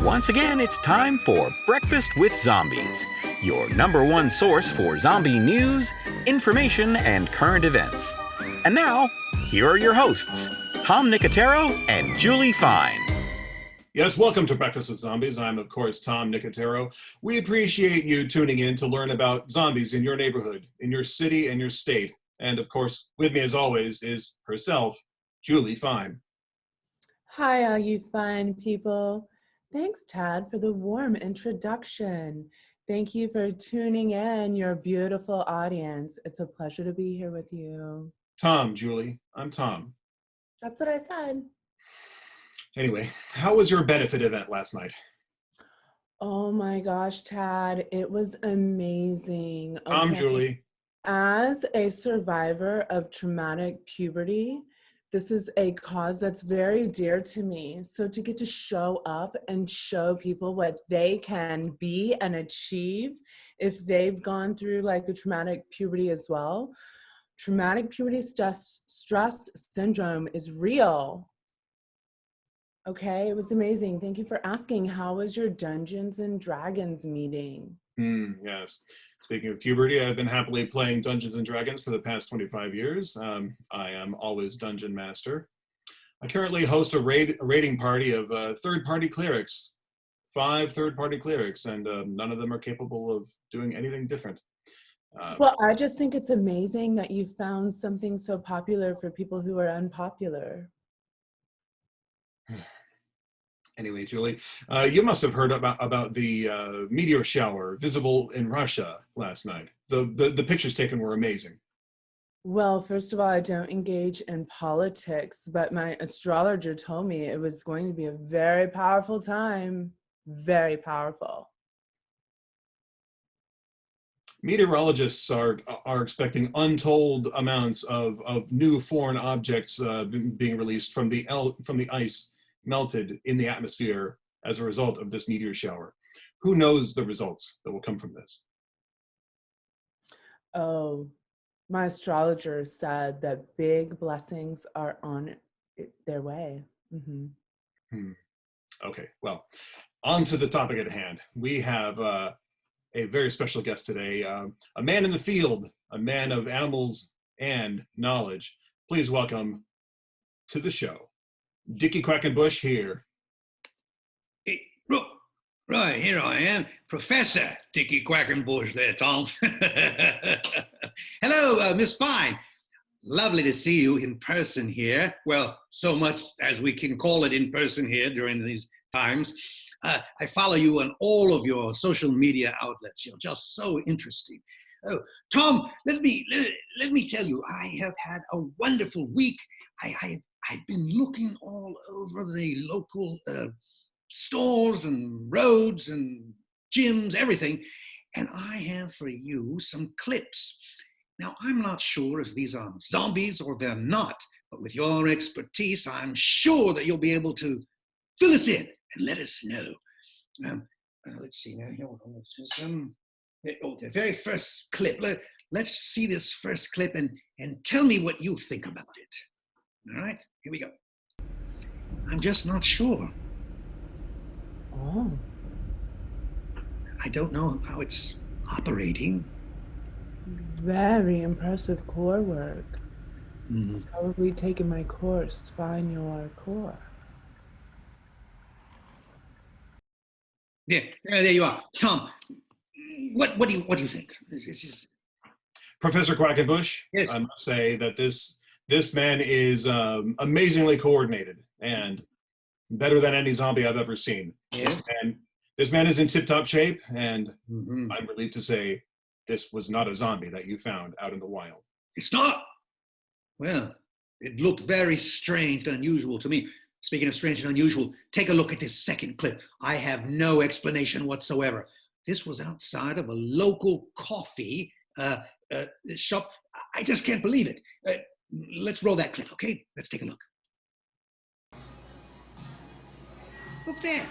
Once again, it's time for Breakfast with Zombies, your number one source for zombie news, information, and current events. And now, here are your hosts, Tom Nicotero and Julie Fine. Yes, welcome to Breakfast with Zombies. I'm, of course, Tom Nicotero. We appreciate you tuning in to learn about zombies in your neighborhood, in your city, and your state. And, of course, with me, as always, is herself, Julie Fine. Hi, all you fine people. Thanks, Tad, for the warm introduction. Thank you for tuning in, your beautiful audience. It's a pleasure to be here with you. Tom, Julie. I'm Tom. That's what I said. Anyway, how was your benefit event last night? Oh my gosh, Tad, it was amazing. Tom, Julie. As a survivor of traumatic puberty, this is a cause that's very dear to me. So to get to show up and show people what they can be and achieve if they've gone through like a traumatic puberty as well. Traumatic puberty stress syndrome is real. Okay, it was amazing. Thank you for asking. How was your Dungeons and Dragons meeting? Yes. Speaking of puberty, I've been happily playing Dungeons and Dragons for the past 25 years. I am always Dungeon Master. I currently host a raiding party of third-party clerics, 5 third-party clerics, and none of them are capable of doing anything different. Well, I just think it's amazing that you found something so popular for people who are unpopular. Anyway, Julie, you must have heard about the meteor shower visible in Russia last night. The pictures taken were amazing. Well, first of all, I don't engage in politics, but my astrologer told me it was going to be a very powerful time. Very powerful. Meteorologists are expecting untold amounts of new foreign objects being released from the ice melted in the atmosphere as a result of this meteor shower. Who knows the results that will come from this? Oh, my astrologer said that big blessings are on their way. Mm-hmm. Okay, well, on to the topic at hand. We have a very special guest today, a man in the field, a man of animals and knowledge. Please welcome to the show, Dickie Quackenbush here. Right, here I am, Professor Dickie Quackenbush there, Tom. Hello, Miss Fine. Lovely to see you in person here. Well, so much as we can call it in person here during these times. I follow you on all of your social media outlets. You're just so interesting. Oh, Tom, let me tell you, I have had a wonderful week. I've been looking all over the local stores and roads and gyms, everything, and I have for you some clips. Now, I'm not sure if these are zombies or they're not, but with your expertise, I'm sure that you'll be able to fill us in and let us know. Let's see now. The very first clip. Let's see this first clip and tell me what you think about it. All right, here we go. I'm just not sure. Oh. I don't know how it's operating. Very impressive core work. Mm-hmm. Probably taking my course to find your core. Yeah, there you are, Tom. What do you think? This is... Professor Quackenbush, yes. I must say that this man is amazingly coordinated and better than any zombie I've ever seen. Yes. This man is in tip-top shape, and Mm-hmm. I'm relieved to say this was not a zombie that you found out in the wild. It's not? Well, it looked very strange and unusual to me. Speaking of strange and unusual, take a look at this second clip. I have no explanation whatsoever. This was outside of a local coffee shop. I just can't believe it. Let's roll that clip, okay? Let's take a look. Look there.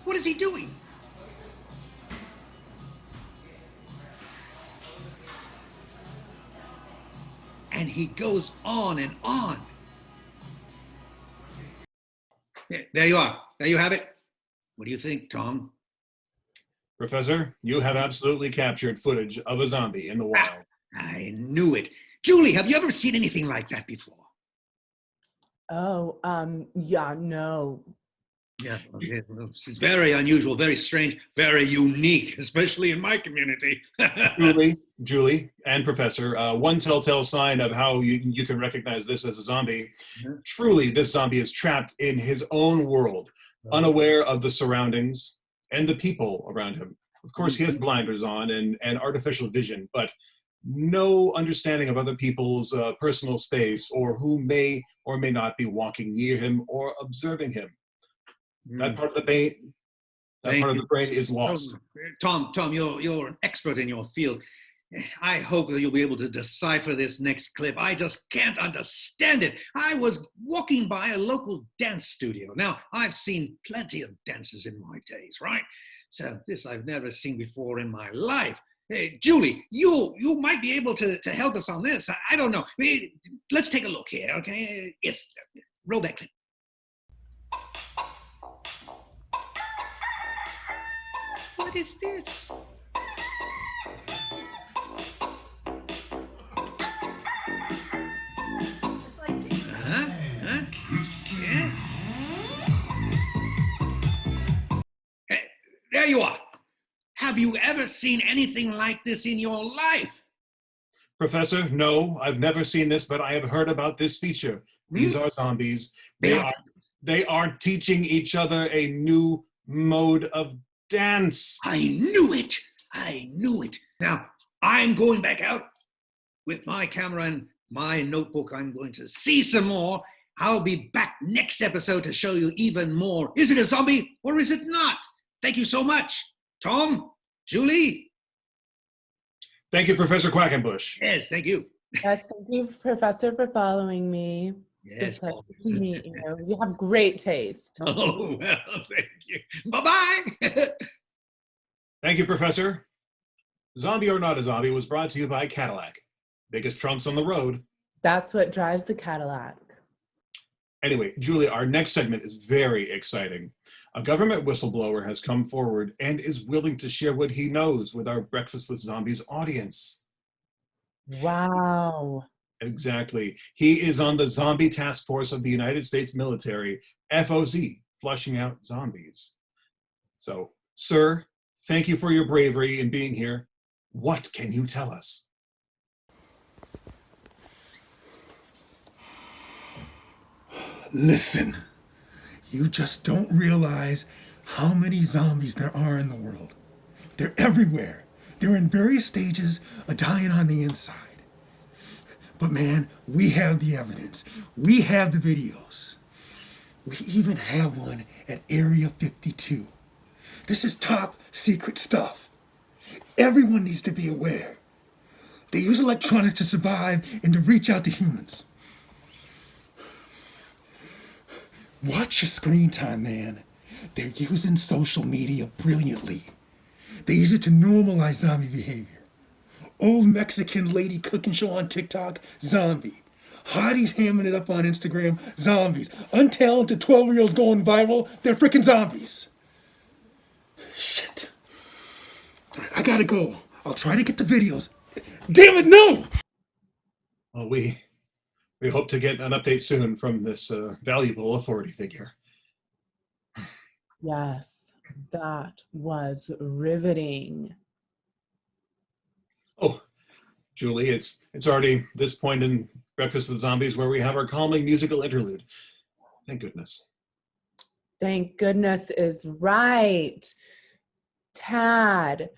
What is he doing? And he goes on and on. There you are. There you have it. What do you think, Tom? Professor, you have absolutely captured footage of a zombie in the wild. I knew it. Julie, have you ever seen anything like that before? Oh, yeah, no. Yeah, okay. Well, it's very unusual, very strange, very unique, especially in my community. Julie, and Professor, one telltale sign of how you can recognize this as a zombie. Truly, this zombie is trapped in his own world, unaware of the surroundings and the people around him. Of course, he has blinders on and artificial vision, but no understanding of other people's personal space or who may or may not be walking near him or observing him. That part of the brain is lost. Tom, you're an expert in your field. I hope that you'll be able to decipher this next clip. I just can't understand it. I was walking by a local dance studio. Now, I've seen plenty of dances in my days, right? So this I've never seen before in my life. Hey, Julie, you might be able to help us on this. I don't know. Let's take a look here, okay? Yes, roll that clip. What is this? Yeah. Hey, there you are. Have you ever seen anything like this in your life? Professor, no, I've never seen this, but I have heard about this feature. These are zombies. They are teaching each other a new mode of dance. I knew it. I knew it. Now, I'm going back out with my camera and my notebook. I'm going to see some more. I'll be back next episode to show you even more. Is it a zombie or is it not? Thank you so much. Tom, Julie. Thank you, Professor Quackenbush. Yes, thank you. Yes, thank you, Professor, for following me. Yes, it's a pleasure to meet you. You have great taste. Oh, well, thank you. Bye-bye. Thank you, Professor. Zombie or Not a Zombie was brought to you by Cadillac. Biggest trunks on the road. That's what drives the Cadillac. Anyway, Julie, our next segment is very exciting. A government whistleblower has come forward and is willing to share what he knows with our Breakfast with Zombies audience. Wow. Exactly. He is on the Zombie Task Force of the United States Military, FOZ, flushing out zombies. So, sir, thank you for your bravery in being here. What can you tell us? Listen, you just don't realize how many zombies there are in the world. They're everywhere. They're in various stages of dying on the inside. But man, we have the evidence. We have the videos. We even have one at Area 52. This is top secret stuff. Everyone needs to be aware. They use electronics to survive and to reach out to humans. Watch your screen time, man. They're using social media brilliantly. They use it to normalize zombie behavior. Old Mexican lady cooking show on TikTok, zombie. Hotties hamming it up on Instagram, zombies. Untalented 12-year-olds going viral, they're freaking zombies. Shit. I gotta go. I'll try to get the videos. Damn it, no! Well, we hope to get an update soon from this valuable authority figure. Yes, that was riveting. Oh, Julie, it's already this point in Breakfast with Zombies where we have our calming musical interlude. Thank goodness. Thank goodness is right. Tad,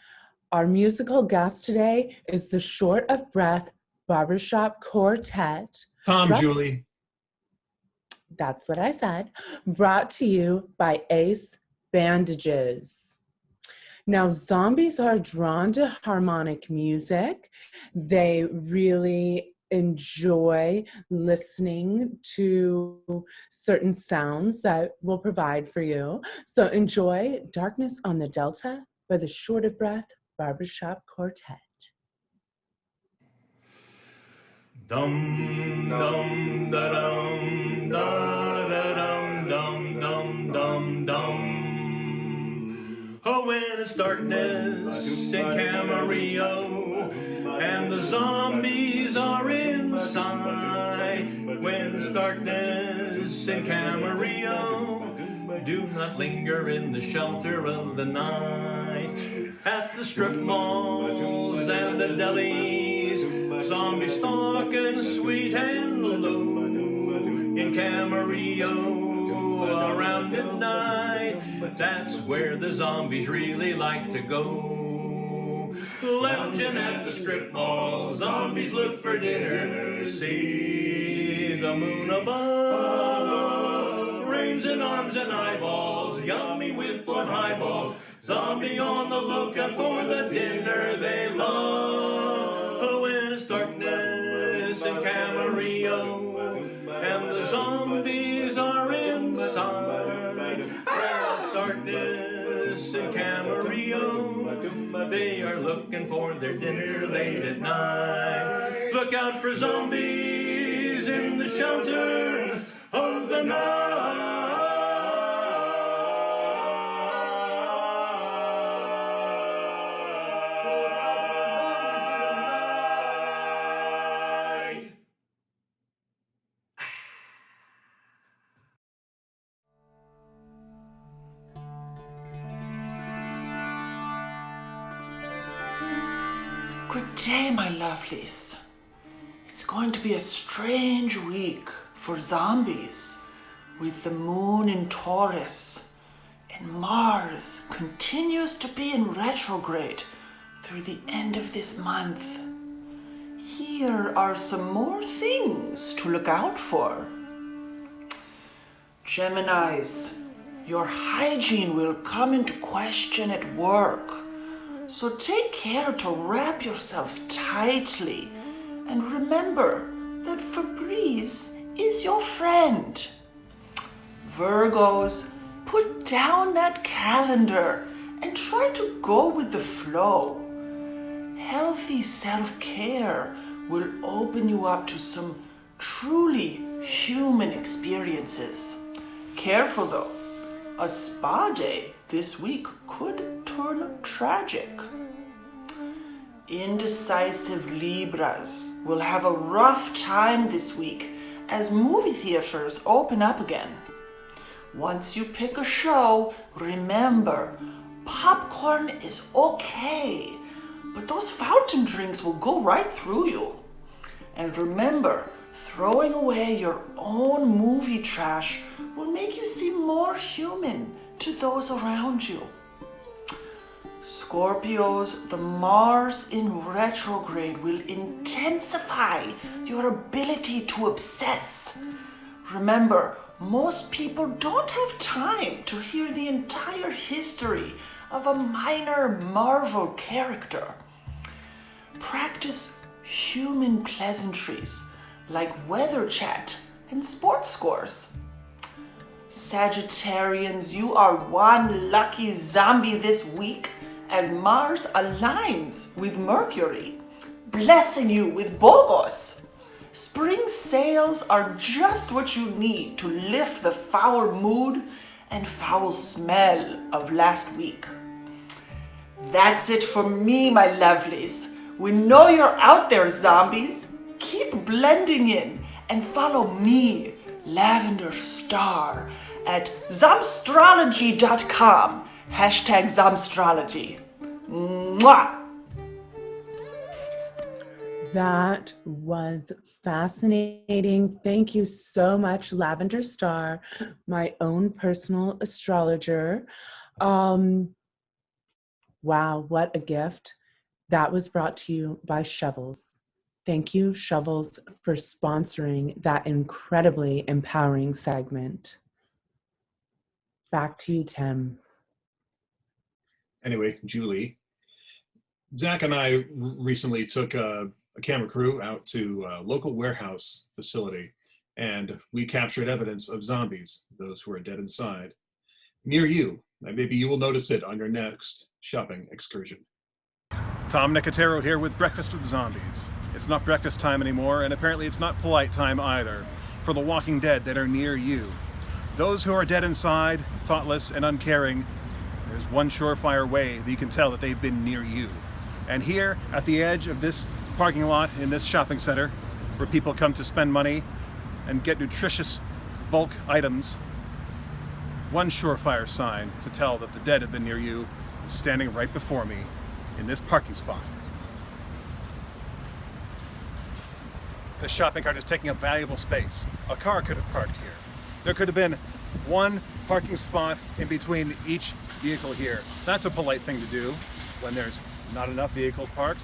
our musical guest today is the Short of Breath Barbershop Quartet. Tom, Julie. That's what I said. Brought to you by Ace Bandages. Now, zombies are drawn to harmonic music. They really enjoy listening to certain sounds that we'll provide for you. So enjoy Darkness on the Delta by the Short of Breath Barbershop Quartet. Dum dum da dum da da dum dum dum dum dum. when it's darkness in Camarillo, and the zombies are inside. When it's darkness in Camarillo, do not linger in the shelter of the night. At the strip malls and the delis, zombies stalking sweet and low. In Camarillo, around midnight, that's where the zombies really like to go. Lounging at the strip mall, zombies look for dinner. See the moon above, rains in arms and eyeballs, yummy with blood highballs. Zombie on the lookout for the dinner they love. When it's darkness in Camarillo, and the zombies are inside. When it's darkness in Camarillo, they are looking for their dinner late at night. Look out for zombies in the shelter of the night. Good day, my lovelies. It's going to be a strange week for zombies with the moon in Taurus, and Mars continues to be in retrograde through the end of this month. Here are some more things to look out for. Geminis, your hygiene will come into question at work. So take care to wrap yourselves tightly, and remember that Febreze is your friend. Virgos, put down that calendar and try to go with the flow. Healthy self-care will open you up to some truly human experiences. Careful though, a spa day this week could turn tragic. Indecisive Libras will have a rough time this week as movie theaters open up again. Once you pick a show, remember, popcorn is okay, but those fountain drinks will go right through you. And remember, throwing away your own movie trash will make you seem more human to those around you. Scorpios, the Mars in retrograde will intensify your ability to obsess. Remember, most people don't have time to hear the entire history of a minor Marvel character. Practice human pleasantries like weather chat and sports scores. Sagittarians, you are one lucky zombie this week as Mars aligns with Mercury, blessing you with Bogos. Spring sales are just what you need to lift the foul mood and foul smell of last week. That's it for me, my lovelies. We know you're out there, zombies. Keep blending in and follow me, Lavender Star, at zomstrology.com. #Zomstrology. Mwah! That was fascinating. Thank you so much, Lavender Star, my own personal astrologer. Wow, what a gift. That was brought to you by Shovels. Thank you, Shovels, for sponsoring that incredibly empowering segment. Back to you, Tim. Anyway, Julie, Zach and I recently took a camera crew out to a local warehouse facility, and we captured evidence of zombies, those who are dead inside, near you. Maybe you will notice it on your next shopping excursion. Tom Nicotero here with Breakfast with Zombies. It's not breakfast time anymore, and apparently it's not polite time either, for the walking dead that are near you. Those who are dead inside, thoughtless and uncaring, there's one surefire way that you can tell that they've been near you. And here at the edge of this parking lot in this shopping center, where people come to spend money and get nutritious bulk items, one surefire sign to tell that the dead have been near you is standing right before me in this parking spot. The shopping cart is taking up valuable space. A car could have parked here. There could have been one parking spot in between each vehicle here. That's a polite thing to do when there's not enough vehicles parked.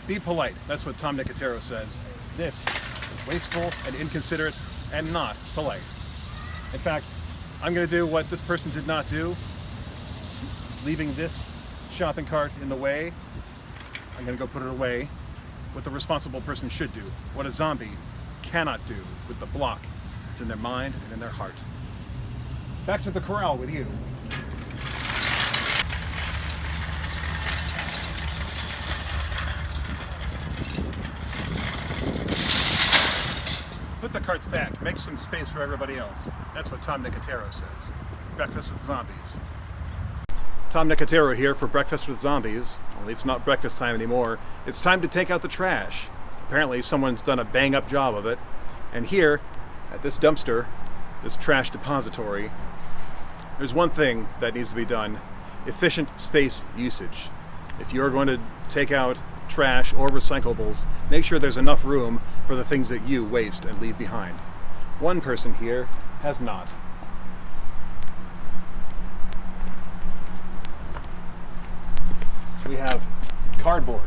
Be polite. That's what Tom Nicotero says. This is wasteful and inconsiderate and not polite. In fact, I'm going to do what this person did not do, leaving this shopping cart in the way. I'm going to go put it away. What the responsible person should do, what a zombie cannot do with the block that's in their mind and in their heart. Back to the corral with you. Put the carts back, make some space for everybody else. That's what Tom Nicotero says. Breakfast with Zombies. Tom Nicotero here for Breakfast with Zombies. Only it's not breakfast time anymore. It's time to take out the trash. Apparently someone's done a bang-up job of it. And here, at this dumpster, this trash depository, there's one thing that needs to be done: efficient space usage. If you're going to take out trash or recyclables, make sure there's enough room for the things that you waste and leave behind. One person here has not. We have cardboard,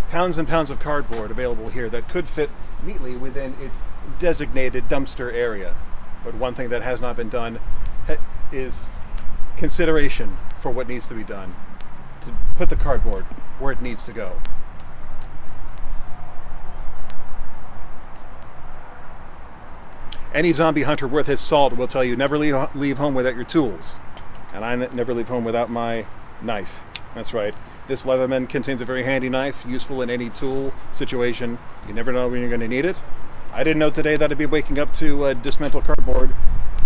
pounds and pounds of cardboard available here that could fit neatly within its designated dumpster area. But one thing that has not been done is consideration for what needs to be done to put the cardboard where it needs to go. Any zombie hunter worth his salt will tell you never leave home without your tools. And I never leave home without my knife. That's right. This Leatherman contains a very handy knife, useful in any tool situation. You never know when you're going to need it. I didn't know today that I'd be waking up to dismantle cardboard.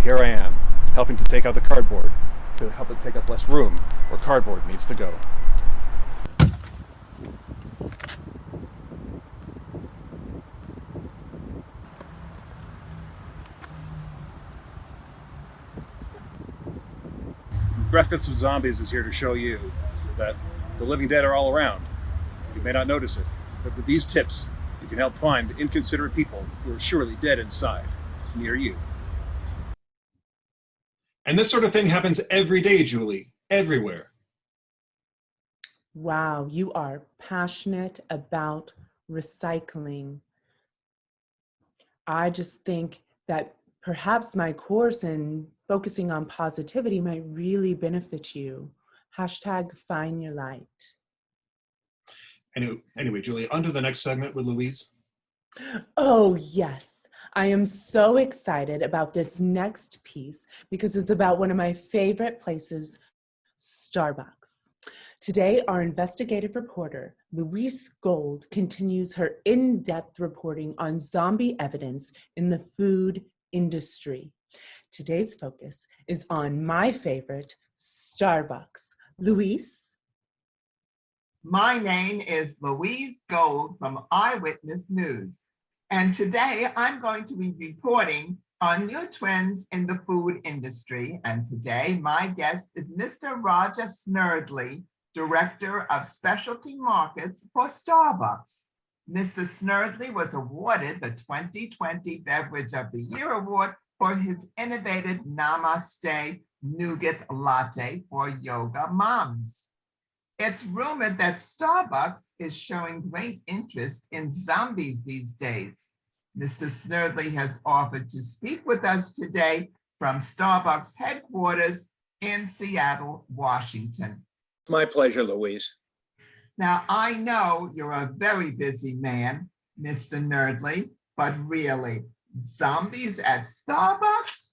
Here I am, helping to take out the cardboard, to help it take up less room where cardboard needs to go. Breakfast with Zombies is here to show you that the living dead are all around. You may not notice it, but with these tips, you can help find inconsiderate people who are surely dead inside, near you. And this sort of thing happens every day, Julie, everywhere. Wow, you are passionate about recycling. I just think that perhaps my course in focusing on positivity might really benefit you. Hashtag find your light. Anyway, Julie, on to the next segment with Louise. Oh, yes. I am so excited about this next piece because it's about one of my favorite places, Starbucks. Today, our investigative reporter, Louise Gold, continues her in-depth reporting on zombie evidence in the food industry. Today's focus is on my favorite, Starbucks. Louise? My name is Louise Gold from Eyewitness News, and today I'm going to be reporting on new trends in the food industry. And today my guest is Mr. Roger Snerdley, Director of Specialty Markets for Starbucks. Mr. Snerdley was awarded the 2020 Beverage of the Year Award for his innovative Namaste Nougat Latte for yoga moms. It's rumored that Starbucks is showing great interest in zombies these days. Mr. Snerdley has offered to speak with us today from Starbucks headquarters in Seattle, Washington. My pleasure, Louise. Now, I know you're a very busy man, Mr. Nerdley, but really, zombies at Starbucks?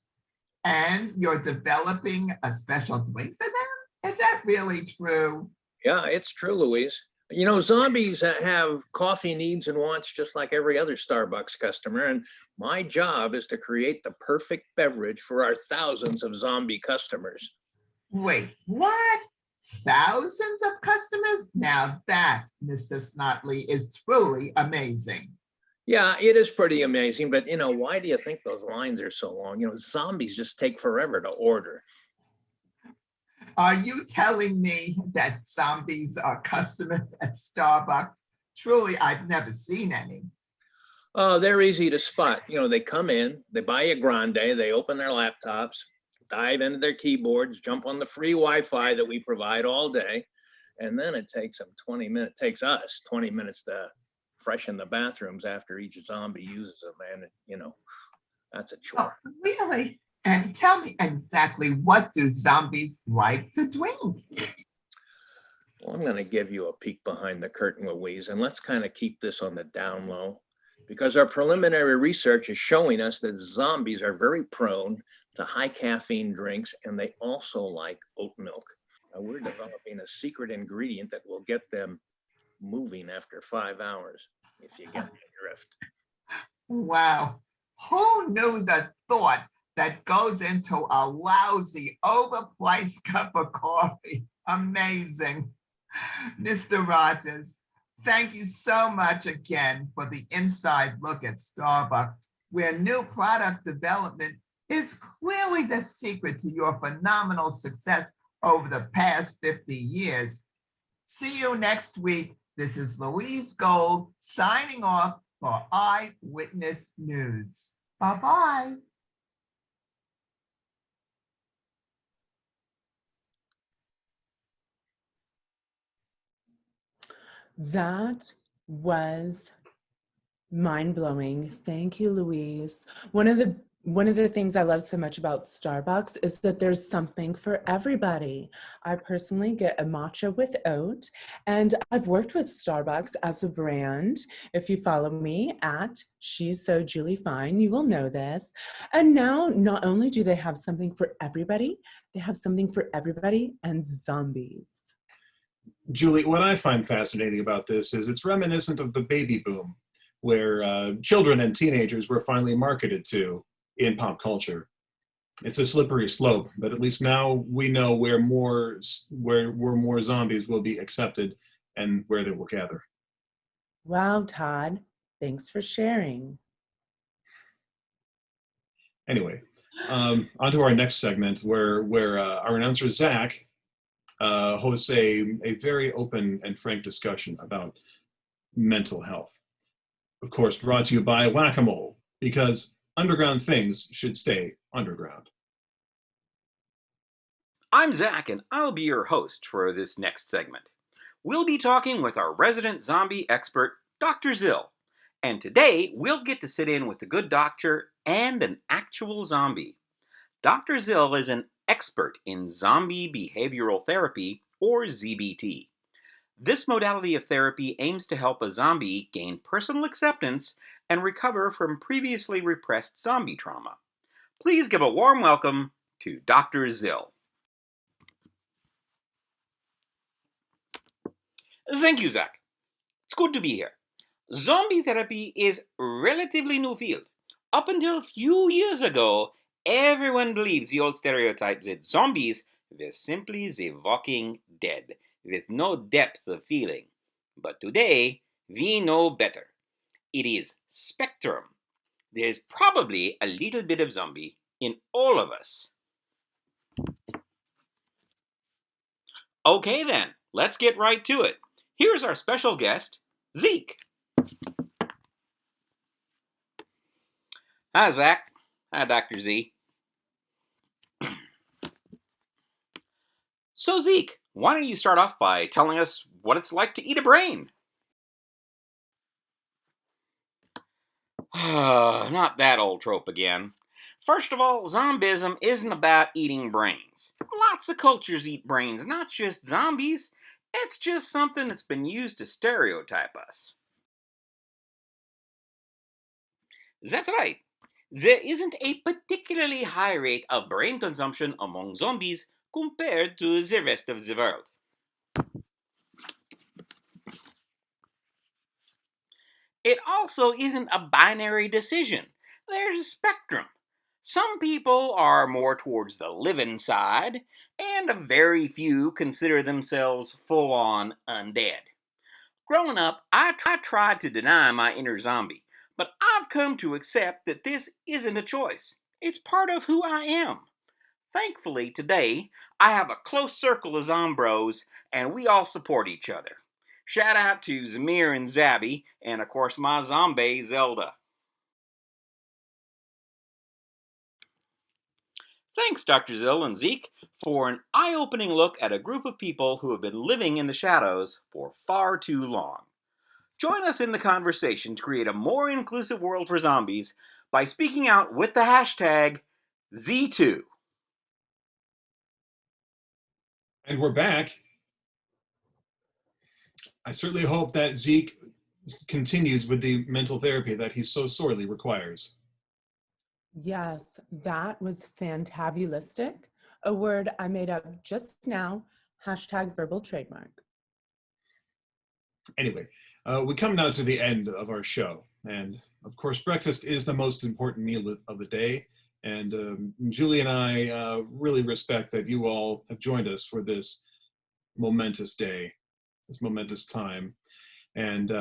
And you're developing a special drink for them? Is that really true? Yeah, it's true, Louise. You know, zombies have coffee needs and wants just like every other Starbucks customer. And my job is to create the perfect beverage for our thousands of zombie customers. Wait, what? Thousands of customers? Now that, Mr. Snotley, is truly amazing. Yeah, it is pretty amazing, but why do you think those lines are so long? Zombies just take forever to order. Are you telling me that zombies are customers at Starbucks? Truly, I've never seen any. Oh, they're easy to spot. They come in, they buy a grande, they open their laptops, dive into their keyboards, jump on the free Wi-Fi that we provide all day, and then it takes them 20 minutes, takes us 20 minutes to freshen the bathrooms after each zombie uses them. And, that's a Oh, chore. really? And tell me exactly, what do zombies like to drink? Well, I'm going to give you a peek behind the curtain, Louise, and let's kind of keep this on the down low because our preliminary research is showing us that zombies are very prone to high caffeine drinks, and they also like oat milk. Now, we're developing a secret ingredient that will get them moving after 5 hours, if you get my drift. Wow. Who knew the thought that goes into a lousy, overpriced cup of coffee? Amazing. Mr. Rogers, thank you so much again for the inside look at Starbucks, where new product development is clearly the secret to your phenomenal success over the past 50 years. See you next week. This is Louise Gold signing off for Eyewitness News. Bye-bye. That was mind-blowing. Thank you, Louise. One of the things I love so much about Starbucks is that there's something for everybody. I personally get a matcha with oat, and I've worked with Starbucks as a brand. If you follow me at She's So Julie Fine, you will know this. And now not only do they have something for everybody, they have something for everybody and zombies. Julie, what I find fascinating about this is it's reminiscent of the baby boom, where children and teenagers were finally marketed to in pop culture. It's a slippery slope, but at least now we know where more zombies will be accepted and where they will gather. Wow, Todd, thanks for sharing. Anyway, on to our next segment where our announcer Zach hosts a very open and frank discussion about mental health. Of course, brought to you by Whack-A-Mole, because underground things should stay underground. I'm Zach, and I'll be your host for this next segment. We'll be talking with our resident zombie expert, Dr. Zill. And today, we'll get to sit in with the good doctor and an actual zombie. Dr. Zill is an expert in zombie behavioral therapy, or ZBT. This modality of therapy aims to help a zombie gain personal acceptance and recover from previously repressed zombie trauma. Please give a warm welcome to Dr. Zill. Thank you, Zach. It's good to be here. Zombie therapy is a relatively new field. Up until a few years ago, everyone believes the old stereotype that zombies were simply the walking dead, with no depth of feeling. But today, we know better. It is spectrum. There's probably a little bit of zombie in all of us. Okay then, let's get right to it. Here's our special guest, Zeke. Hi, Zach. Hi, Dr. Z. So, Zeke, why don't you start off by telling us what it's like to eat a brain? Not that old trope again. First of all, zombism isn't about eating brains. Lots of cultures eat brains, not just zombies. It's just something that's been used to stereotype us. That's right. There isn't a particularly high rate of brain consumption among zombies compared to the rest of the world. It also isn't a binary decision. There's a spectrum. Some people are more towards the living side, and a very few consider themselves full on undead. Growing up, I tried to deny my inner zombie, but I've come to accept that this isn't a choice. It's part of who I am. Thankfully, today, I have a close circle of zombros, and we all support each other. Shout out to Zamir and Zabby, and of course my zombie, Zelda. Thanks, Dr. Zill and Zeke, for an eye-opening look at a group of people who have been living in the shadows for far too long. Join us in the conversation to create a more inclusive world for zombies by speaking out with the hashtag Z2. And we're back. I certainly hope that Zeke continues with the mental therapy that he so sorely requires. Yes, that was fantabulistic. A word I made up just now, hashtag verbal trademark. Anyway, we come now to the end of our show. And of course, breakfast is the most important meal of the day. And Julie and I really respect that you all have joined us for this momentous day, this momentous time. And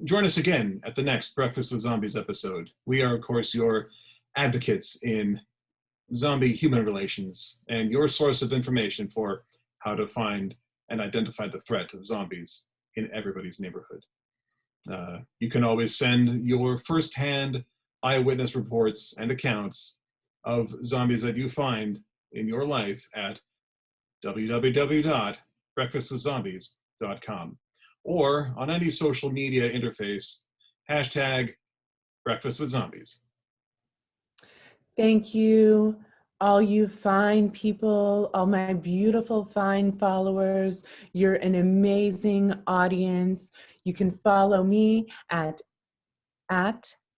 join us again at the next Breakfast with Zombies episode. We are, of course, your advocates in zombie-human relations and your source of information for how to find and identify the threat of zombies in everybody's neighborhood. You can always send your firsthand eyewitness reports and accounts of zombies that you find in your life at www.breakfastwithzombies.com or on any social media interface, hashtag Breakfast with Zombies. Thank you, all you fine people, all my beautiful fine followers. You're an amazing audience. You can follow me at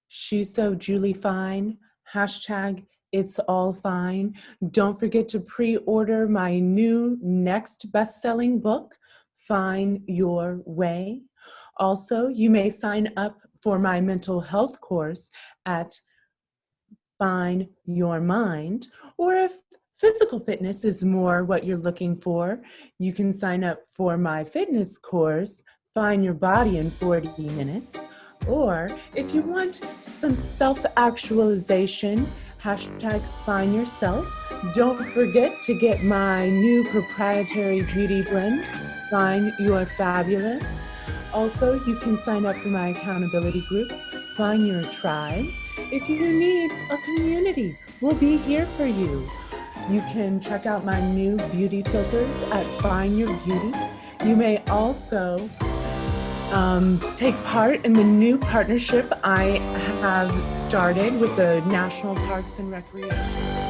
She's So Julie Fine, hashtag It's All Fine. Don't forget to pre-order my new next best-selling book, Find Your Way. Also, you may sign up for my mental health course at Find Your Mind, or if physical fitness is more what you're looking for, you can sign up for my fitness course, Find Your Body in 40 Minutes. Or if you want some self-actualization, hashtag Find Yourself. Don't forget to get my new proprietary beauty blend, Find Your Fabulous. Also, you can sign up for my accountability group, Find Your Tribe. If you need a community, we'll be here for you. You can check out my new beauty filters at Find Your Beauty. You may also take part in the new partnership I have started with the National Parks and Recreation.